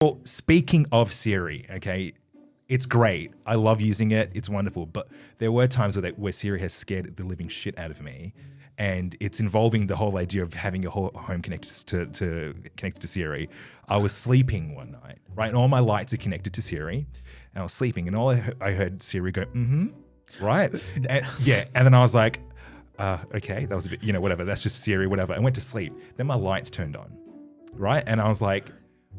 Well, speaking of Siri, okay, it's great. I love using it. It's wonderful. But there were times where Siri has scared the living shit out of me. And it's involving the whole idea of having your whole home connected to Siri. I was sleeping one night, right? And all my lights are connected to Siri. And I was sleeping, and all I heard Siri go, right? And then I was like, okay, that was a bit, whatever. That's just Siri, whatever. I went to sleep. Then my lights turned on, right? And I was like,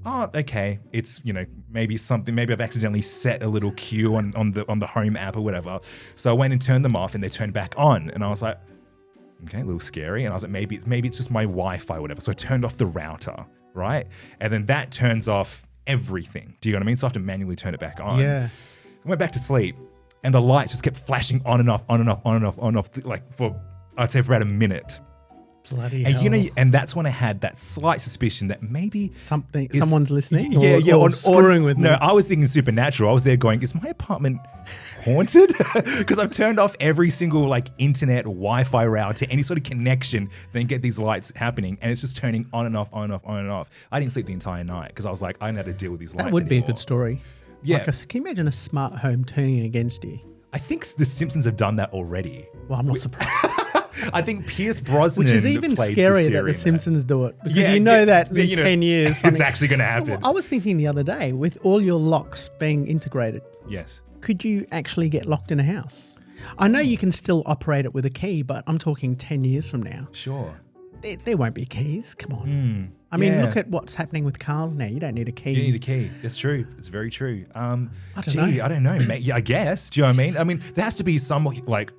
oh, okay. It's, maybe I've accidentally set a little cue on the home app or whatever. So I went and turned them off, and they turned back on. And I was like, okay, a little scary. And I was like, maybe it's just my Wi-Fi or whatever. So I turned off the router, right? And then that turns off everything. Do you know what I mean? So I have to manually turn it back on. Yeah. I went back to sleep, and the lights just kept flashing on and off, like for, I'd say, for about a minute. Bloody hell. And and that's when I had that slight suspicion that maybe someone's listening. Or screwing with me. No, I was thinking supernatural. I was there going, is my apartment haunted? Because I've turned off every single internet, Wi-Fi router, any sort of connection, then get these lights happening, and it's just turning on and off, on and off, on and off. I didn't sleep the entire night because I was like, I don't know how to deal with these lights. That would be a anymore. good story. Yeah. Can you imagine a smart home turning against you? I think The Simpsons have done that already. Well, I'm not surprised. I think Pierce Brosnan Which is even played scarier Siri that The in Simpsons do it. Because you know that in 10 years. It's actually going to happen. I was thinking the other day, with all your locks being integrated, Yes. could you actually get locked in a house? I know you can still operate it with a key, but I'm talking 10 years from now. Sure. There won't be keys. Come on. I mean, look at what's happening with cars now. You don't need a key. You need a key. It's true. It's very true. I don't know. I don't know, mate. Yeah, I guess. Do you know what I mean? I mean, there has to be some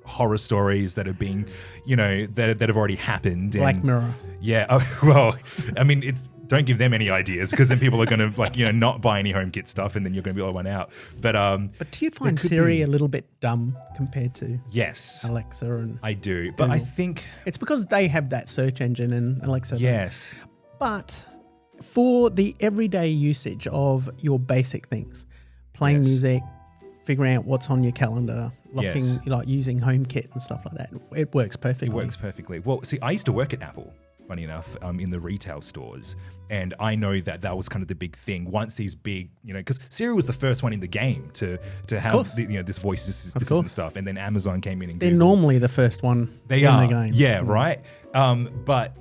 horror stories that have been, that have already happened. Black Mirror. Yeah. Well, I mean, don't give them any ideas, because then people are going to not buy any HomeKit stuff, and then you're going to be all one out. But do you find Siri a little bit dumb compared to Alexa? And I do. But Google? I think it's because they have that search engine and Alexa. Yes. But for the everyday usage of your basic things, playing music, figuring out what's on your calendar, locking, using HomeKit and stuff like that, it works perfectly. It works perfectly. Well, see, I used to work at Apple, funny enough, in the retail stores. And I know that was kind of the big thing. Once these big, because Siri was the first one in the game to have this voice assistant and stuff. And then Amazon came in and they're Google. Normally the first one in the game. Yeah, right. But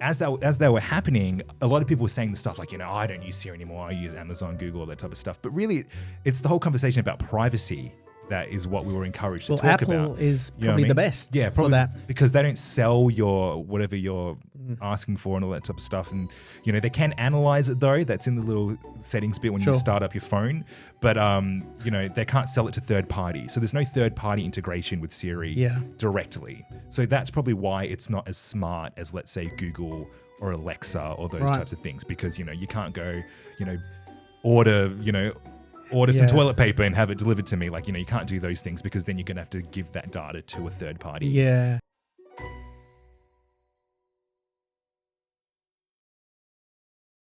as they were happening, a lot of people were saying the stuff like, I don't use Siri anymore. I use Amazon, Google, all that type of stuff. But really, it's the whole conversation about privacy that is what we were encouraged to talk about. Apple is probably the best for that. Because they don't sell whatever you're asking for and all that type of stuff. And, they can analyze it, though. That's in the little settings bit when you start up your phone. But, they can't sell it to third parties. So there's no third party integration with Siri directly. So that's probably why it's not as smart as, let's say, Google or Alexa or those types of things. Because, you can't go, order some toilet paper and have it delivered to me. You can't do those things, because then you're going to have to give that data to a third party. Yeah.